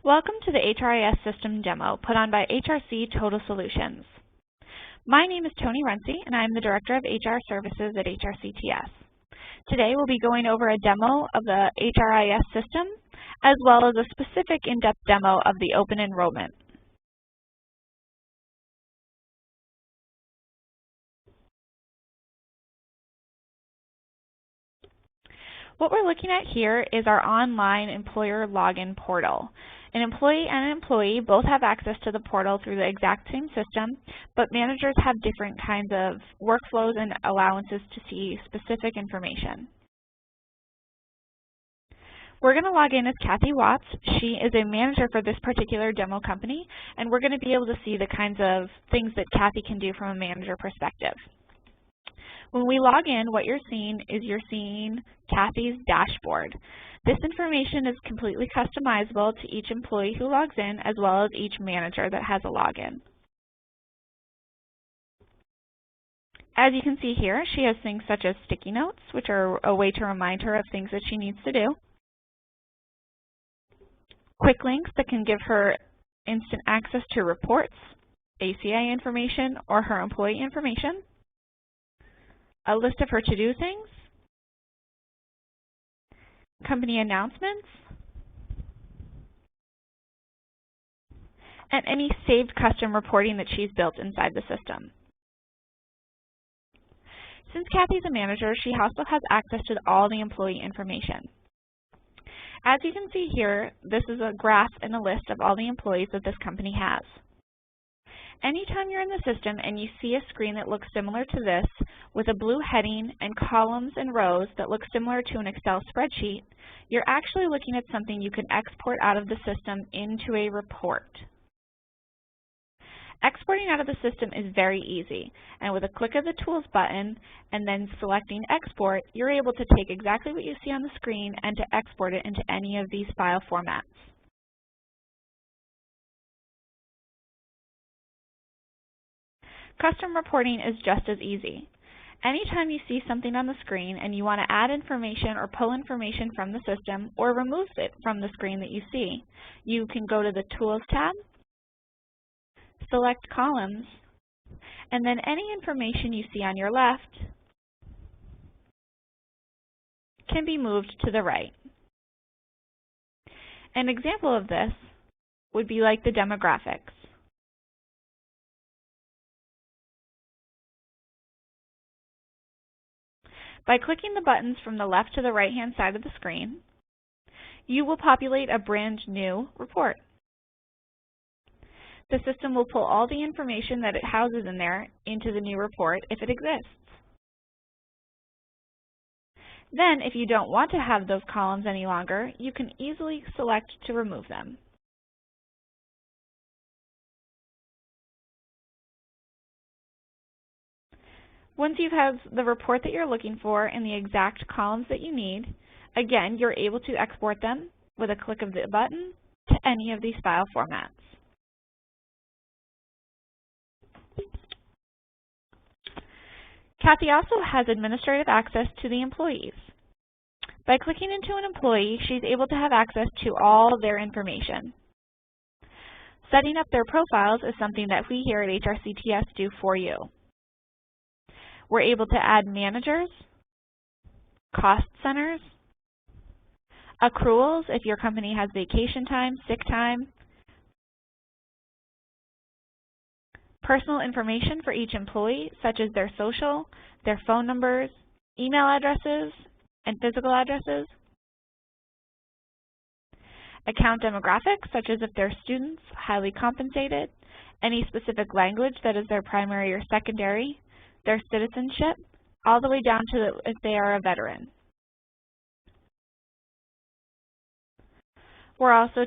Welcome to the HRIS System Demo put on by HRC Total Solutions. My name is Tony Runcie, and I am the Director of HR Services at HRCTS. Today we'll be going over a demo of the HRIS system, as well as a specific in-depth demo of the open enrollment. What we're looking at here is our online employer login portal. An employee and an employee both have access to the portal through the exact same system, but managers have different kinds of workflows and allowances to see specific information. We're going to log in as Kathy Watts. She is a manager for this particular demo company, and we're going to be able to see the kinds of things that Kathy can do from a manager perspective. When we log in, what you're seeing is Kathy's dashboard. This information is completely customizable to each employee who logs in, as well as each manager that has a login. As you can see here, she has things such as sticky notes, which are a way to remind her of things that she needs to do. Quick links that can give her instant access to reports, ACA information, or her employee information. A list of her to-do things, company announcements, and any saved custom reporting that she's built inside the system. Since Kathy's a manager, she also has access to all the employee information. As you can see here, this is a graph and a list of all the employees that this company has. Anytime you're in the system and you see a screen that looks similar to this, with a blue heading and columns and rows that look similar to an Excel spreadsheet, you're actually looking at something you can export out of the system into a report. Exporting out of the system is very easy, and with a click of the Tools button and then selecting Export, you're able to take exactly what you see on the screen and to export it into any of these file formats. Custom reporting is just as easy. Anytime you see something on the screen and you want to add information or pull information from the system or remove it from the screen that you see, you can go to the Tools tab, select Columns, and then any information you see on your left can be moved to the right. An example of this would be like the demographics. By clicking the buttons from the left to the right-hand side of the screen, you will populate a brand new report. The system will pull all the information that it houses in there into the new report if it exists. Then, if you don't want to have those columns any longer, you can easily select to remove them. Once you have the report that you're looking for and the exact columns that you need, again, you're able to export them with a click of the button to any of these file formats. Kathy also has administrative access to the employees. By clicking into an employee, she's able to have access to all their information. Setting up their profiles is something that we here at HRCTS do for you. We're able to add managers, cost centers, accruals if your company has vacation time, sick time, personal information for each employee, such as their social, their phone numbers, email addresses, and physical addresses, account demographics, such as if they're students, highly compensated, any specific language that is their primary or secondary, their citizenship, all the way down to if they are a veteran. We're also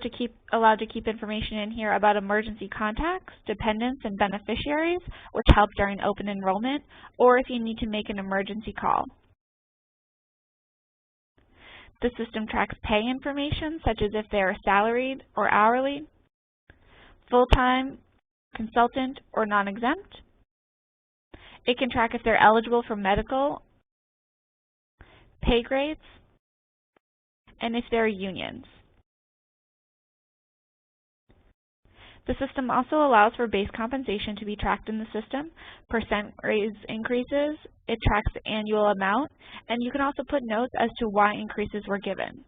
allowed to keep information in here about emergency contacts, dependents, and beneficiaries, which help during open enrollment, or if you need to make an emergency call. The system tracks pay information, such as if they are salaried or hourly, full-time, consultant, or non-exempt. It can track if they're eligible for medical, pay grades, and if they're unions. The system also allows for base compensation to be tracked in the system, percent raise increases, it tracks the annual amount, and you can also put notes as to why increases were given.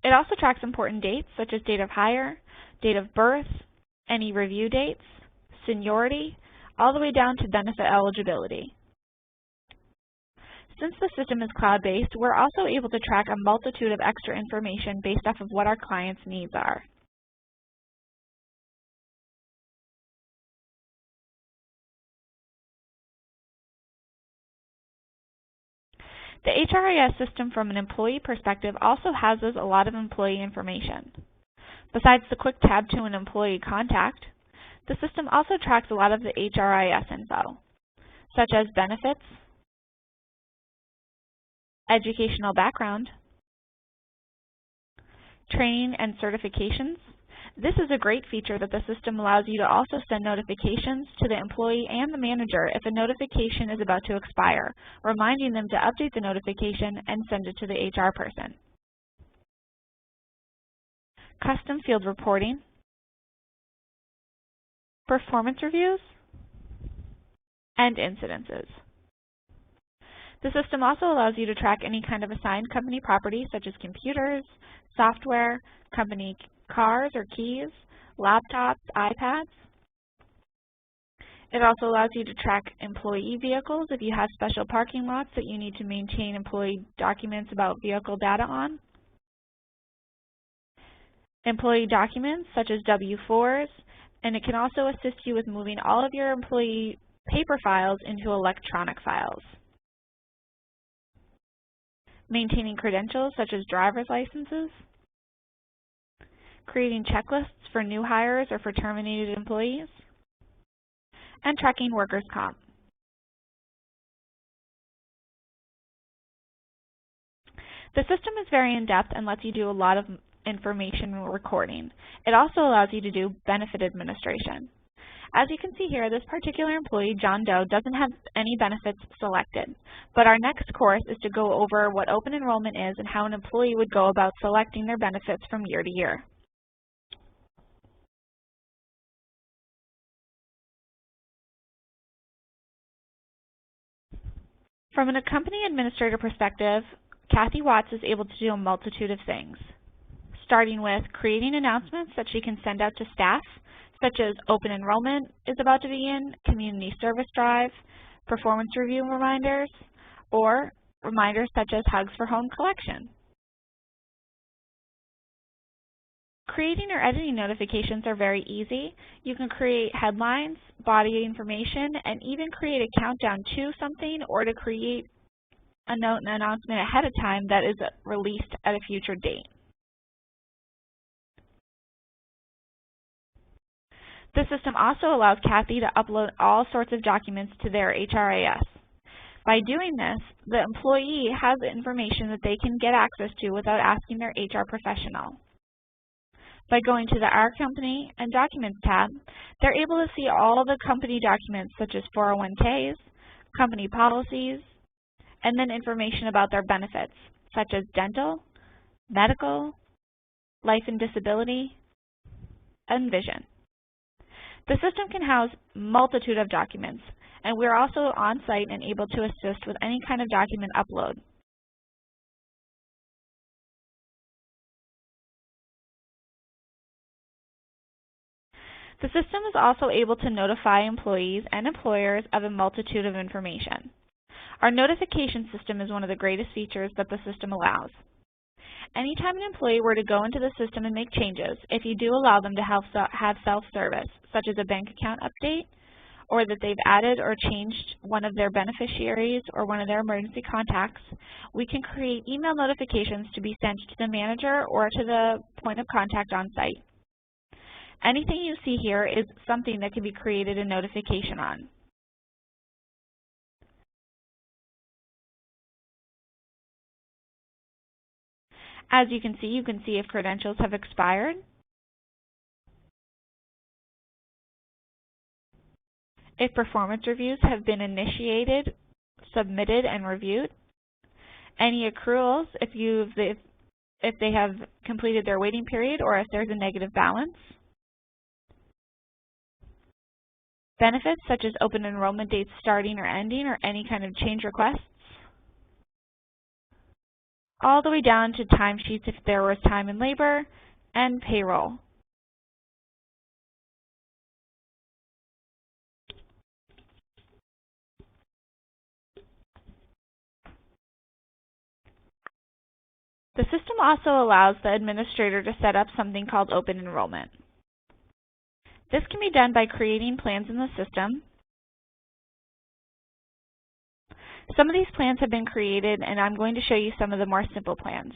It also tracks important dates such as date of hire, date of birth, any review dates, seniority, all the way down to benefit eligibility. Since the system is cloud-based, we're also able to track a multitude of extra information based off of what our clients' needs are. The HRIS system from an employee perspective also houses a lot of employee information. Besides the quick tab to an employee contact, the system also tracks a lot of the HRIS info, such as benefits, educational background, training and certifications. This is a great feature that the system allows you to also send notifications to the employee and the manager if a notification is about to expire, reminding them to update the notification and send it to the HR person. Custom field reporting, performance reviews, and incidences. The system also allows you to track any kind of assigned company property such as computers, software, company cars or keys, laptops, iPads. It also allows you to track employee vehicles if you have special parking lots that you need to maintain employee documents about vehicle data on. Employee documents such as W-4s, and it can also assist you with moving all of your employee paper files into electronic files. Maintaining credentials such as driver's licenses, creating checklists for new hires or for terminated employees, and tracking workers' comp. The system is very in-depth and lets you do a lot of information recording. It also allows you to do benefit administration. As you can see here, this particular employee, John Doe, doesn't have any benefits selected, but our next course is to go over what open enrollment is and how an employee would go about selecting their benefits from year to year. From a company administrator perspective, Kathy Watts is able to do a multitude of things, starting with creating announcements that she can send out to staff, such as open enrollment is about to begin, community service drive, performance review reminders, or reminders such as hugs for home collection. Creating or editing notifications are very easy. You can create headlines, body information, and even create a countdown to something or to create an announcement ahead of time that is released at a future date. The system also allows Kathy to upload all sorts of documents to their HRIS. By doing this, the employee has information that they can get access to without asking their HR professional. By going to the Our Company and Documents tab, they're able to see all of the company documents such as 401ks, company policies, and then information about their benefits such as dental, medical, life and disability, and vision. The system can house a multitude of documents, and we're also on-site and able to assist with any kind of document upload. The system is also able to notify employees and employers of a multitude of information. Our notification system is one of the greatest features that the system allows. Anytime an employee were to go into the system and make changes, if you do allow them to have self-service, such as a bank account update, or that they've added or changed one of their beneficiaries or one of their emergency contacts, we can create email notifications to be sent to the manager or to the point of contact on site. Anything you see here is something that can be created a notification on. As you can see if credentials have expired, if performance reviews have been initiated, submitted, and reviewed, any accruals if they have completed their waiting period or if there's a negative balance, benefits such as open enrollment dates starting or ending or any kind of change requests, all the way down to timesheets if there was time and labor, and payroll. The system also allows the administrator to set up something called open enrollment. This can be done by creating plans in the system. Some of these plans have been created, and I'm going to show you some of the more simple plans.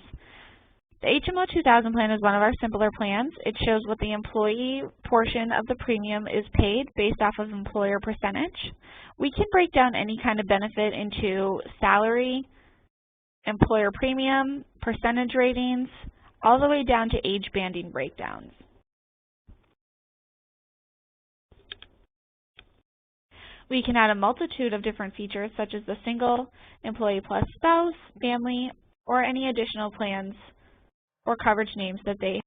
The HMO 2000 plan is one of our simpler plans. It shows what the employee portion of the premium is paid based off of employer percentage. We can break down any kind of benefit into salary, employer premium, percentage ratings, all the way down to age banding breakdowns. We can add a multitude of different features such as the single, employee plus spouse, family, or any additional plans or coverage names that they